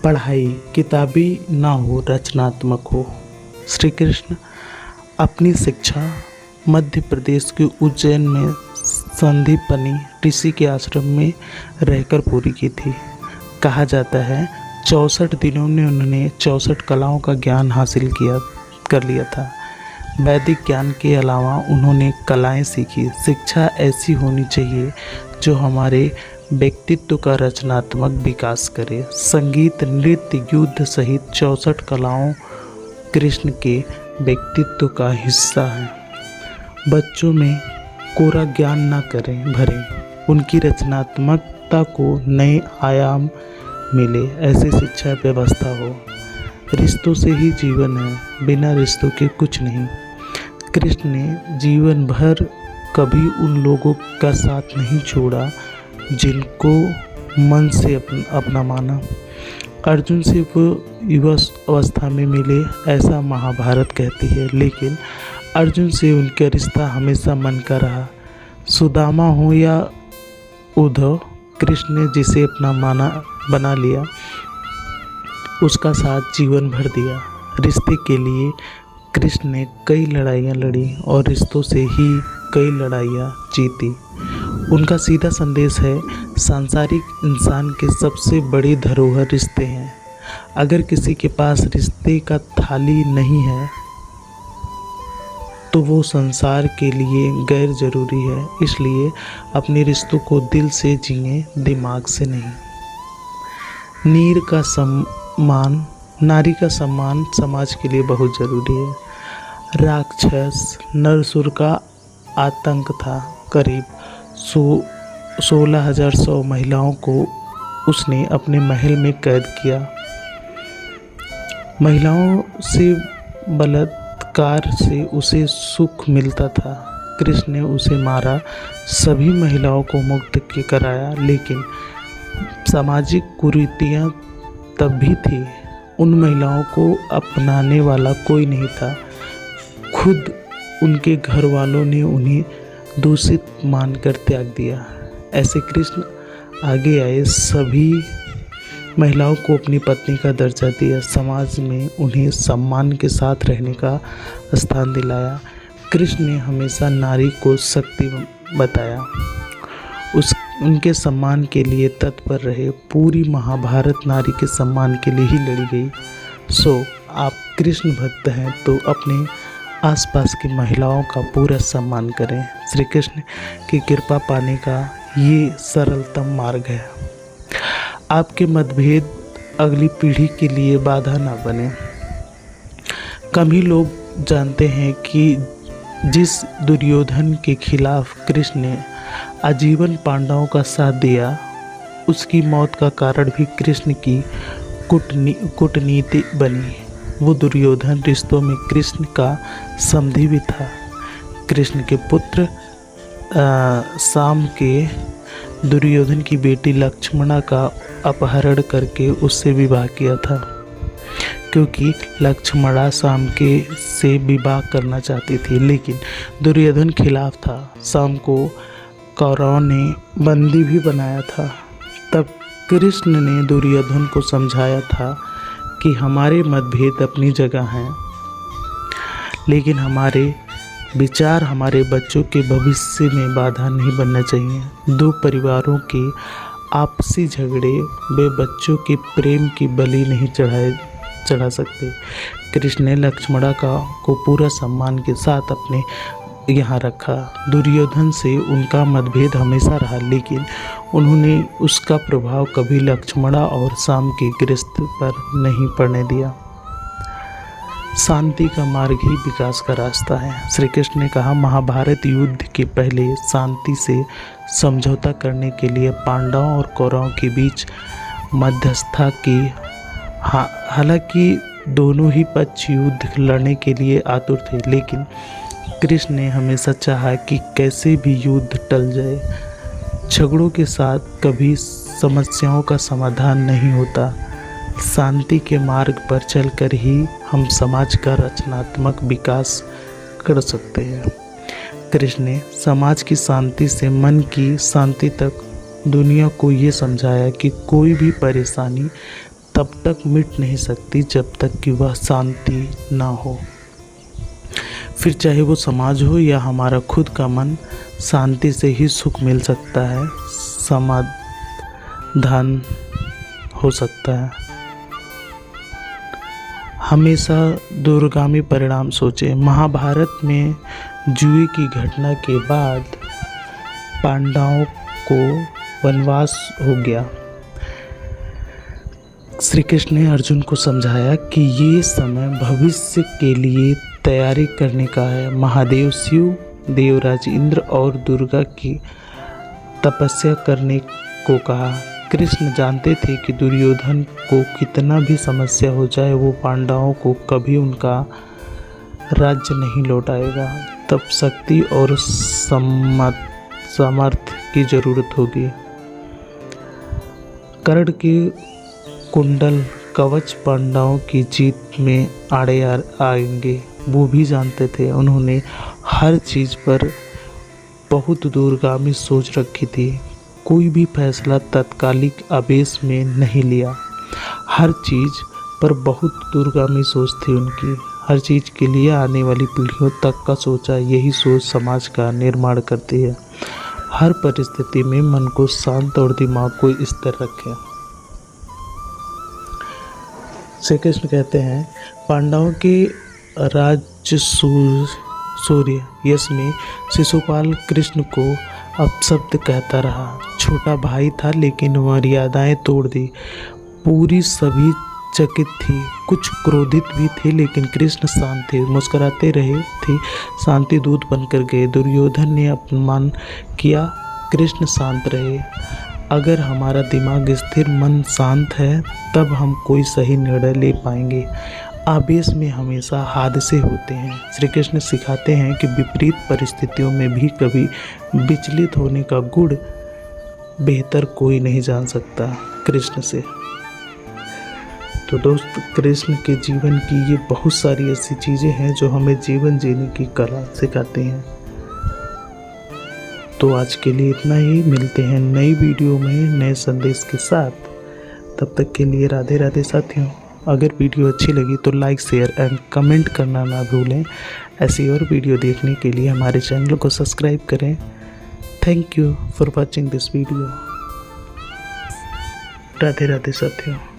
पढ़ाई किताबी ना हो, रचनात्मक हो। श्री कृष्ण अपनी शिक्षा मध्य प्रदेश के उज्जैन में संदीपनी ऋषि के आश्रम में रहकर पूरी की थी। कहा जाता है 64 दिनों में उन्होंने 64 कलाओं का ज्ञान हासिल कर लिया था। वैदिक ज्ञान के अलावा उन्होंने कलाएं सीखी। शिक्षा ऐसी होनी चाहिए जो हमारे व्यक्तित्व का रचनात्मक विकास करे। संगीत, नृत्य, युद्ध सहित 64 कलाओं कृष्ण के व्यक्तित्व का हिस्सा है। बच्चों में कोरा ज्ञान न भरें, उनकी रचनात्मकता को नए आयाम मिले, ऐसी शिक्षा व्यवस्था हो। रिश्तों से ही जीवन है, बिना रिश्तों के कुछ नहीं। कृष्ण ने जीवन भर कभी उन लोगों का साथ नहीं छोड़ा जिनको मन से अपना माना। अर्जुन से वो युवा अवस्था में मिले, ऐसा महाभारत कहती है, लेकिन अर्जुन से उनका रिश्ता हमेशा मन का रहा। सुदामा हो या उद्धव, कृष्ण ने जिसे अपना बना लिया, उसका साथ जीवन भर दिया। रिश्ते के लिए कृष्ण ने कई लड़ाइयाँ लड़ी और रिश्तों से ही कई लड़ाइयाँ जीती। उनका सीधा संदेश है, सांसारिक इंसान के सबसे बड़ी धरोहर रिश्ते हैं। अगर किसी के पास रिश्ते का थाली नहीं है तो वो संसार के लिए गैर जरूरी है। इसलिए अपने रिश्तों को दिल से जिए, दिमाग से नहीं। नारी का सम्मान समाज के लिए बहुत ज़रूरी है। राक्षस नरसुर का आतंक था। करीब 16,100 महिलाओं को उसने अपने महल में कैद किया। महिलाओं से बलात्कार से उसे सुख मिलता था। कृष्ण ने उसे मारा, सभी महिलाओं को मुक्त कराया, लेकिन सामाजिक कुरीतियाँ तब भी थी। उन महिलाओं को अपनाने वाला कोई नहीं था। खुद उनके घर वालों ने उन्हें दूषित मानकर त्याग दिया। ऐसे कृष्ण आगे आए, सभी महिलाओं को अपनी पत्नी का दर्जा दिया, समाज में उन्हें सम्मान के साथ रहने का स्थान दिलाया। कृष्ण ने हमेशा नारी को शक्ति बताया, उनके सम्मान के लिए तत्पर रहे। पूरी महाभारत नारी के सम्मान के लिए ही लड़ी गई। सो आप कृष्ण भक्त हैं तो अपने आसपास की महिलाओं का पूरा सम्मान करें। श्री कृष्ण की कृपा पाने का ये सरलतम मार्ग है। आपके मतभेद अगली पीढ़ी के लिए बाधा ना बने। कम ही लोग जानते हैं कि जिस दुर्योधन के खिलाफ कृष्ण ने आजीवन पांडवों का साथ दिया, उसकी मौत का कारण भी कृष्ण की कूटनीति बनी। वो दुर्योधन रिश्तों में कृष्ण का समधी भी था। कृष्ण के पुत्र साम के दुर्योधन की बेटी लक्ष्मणा का अपहरण करके उससे विवाह किया था, क्योंकि लक्ष्मणा साम के से विवाह करना चाहती थी, लेकिन दुर्योधन खिलाफ था। साम को कौरवों ने बंदी भी बनाया था। तब कृष्ण ने दुर्योधन को समझाया था कि हमारे मतभेद अपनी जगह हैं, लेकिन हमारे विचार हमारे बच्चों के भविष्य में बाधा नहीं बनना चाहिए। दो परिवारों के आपसी झगड़े वे बच्चों के प्रेम की बलि नहीं चढ़ा सकते। कृष्ण ने लक्ष्मणा को पूरा सम्मान के साथ अपने यहाँ रखा। दुर्योधन से उनका मतभेद हमेशा रहा, लेकिन उन्होंने उसका प्रभाव कभी लक्ष्मणा और साम के गृहस्थ पर नहीं पड़ने दिया। शांति का मार्ग ही विकास का रास्ता है। श्री कृष्ण ने कहा, महाभारत युद्ध के पहले शांति से समझौता करने के लिए पांडवों और कौरवों के बीच मध्यस्थता की। हालांकि दोनों ही पक्ष युद्ध लड़ने के लिए आतुर थे, लेकिन कृष्ण ने हमेशा चाहा कि कैसे भी युद्ध टल जाए। झगड़ों के साथ कभी समस्याओं का समाधान नहीं होता। शांति के मार्ग पर चलकर ही हम समाज का रचनात्मक विकास कर सकते हैं। कृष्ण ने समाज की शांति से मन की शांति तक दुनिया को ये समझाया कि कोई भी परेशानी तब तक मिट नहीं सकती जब तक कि वह शांति ना हो। फिर चाहे वो समाज हो या हमारा खुद का मन, शांति से ही सुख मिल सकता है, समाधान हो सकता है। हमेशा दूरगामी परिणाम सोचें। महाभारत में जुए की घटना के बाद पांडवों को वनवास हो गया। श्री कृष्ण ने अर्जुन को समझाया कि ये समय भविष्य के लिए तैयारी करने का है। महादेव शिव, देवराज इंद्र और दुर्गा की तपस्या करने को कहा। कृष्ण जानते थे कि दुर्योधन को कितना भी समस्या हो जाए, वो पांडवों को कभी उनका राज्य नहीं लौटाएगा। तब शक्ति और सामर्थ्य की जरूरत होगी। कर्ण के कुंडल कवच पांडवों की जीत में आड़े आएंगे, वो भी जानते थे। उन्होंने हर चीज़ पर बहुत दूरगामी सोच रखी थी। कोई भी फैसला तत्कालिक आवेश में नहीं लिया। हर चीज़ पर बहुत दूरगामी सोच थी उनकी। हर चीज़ के लिए आने वाली पीढ़ियों तक का सोचा। यही सोच समाज का निर्माण करती है। हर परिस्थिति में मन को शांत और दिमाग को स्थिर रखें। श्री कृष्ण कहते हैं, पांडवों के राज्य सूर्य यश में शिशुपाल कृष्ण को अपशब्द कहता रहा। छोटा भाई था लेकिन मर्यादाएं तोड़ दी। पूरी सभी चकित थी, कुछ क्रोधित भी थे, लेकिन कृष्ण शांत थे, मुस्कुराते रहे थे। शांति दूत बनकर गए। दुर्योधन ने अपमान किया, कृष्ण शांत रहे। अगर हमारा दिमाग स्थिर, मन शांत है, तब हम कोई सही निर्णय ले पाएंगे। आवेश में हमेशा हादसे होते हैं। श्री कृष्ण सिखाते हैं कि विपरीत परिस्थितियों में भी कभी विचलित होने का गुण बेहतर कोई नहीं जान सकता कृष्ण से। तो दोस्त, कृष्ण के जीवन की ये बहुत सारी ऐसी चीज़ें हैं जो हमें जीवन जीने की कला सिखाती हैं। तो आज के लिए इतना ही। मिलते हैं नई वीडियो में नए संदेश के साथ। तब तक के लिए राधे राधे साथियों। अगर वीडियो अच्छी लगी तो लाइक, शेयर एंड कमेंट करना ना भूलें। ऐसी और वीडियो देखने के लिए हमारे चैनल को सब्सक्राइब करें। Thank you for watching this video. Radhe Radhe साथियों।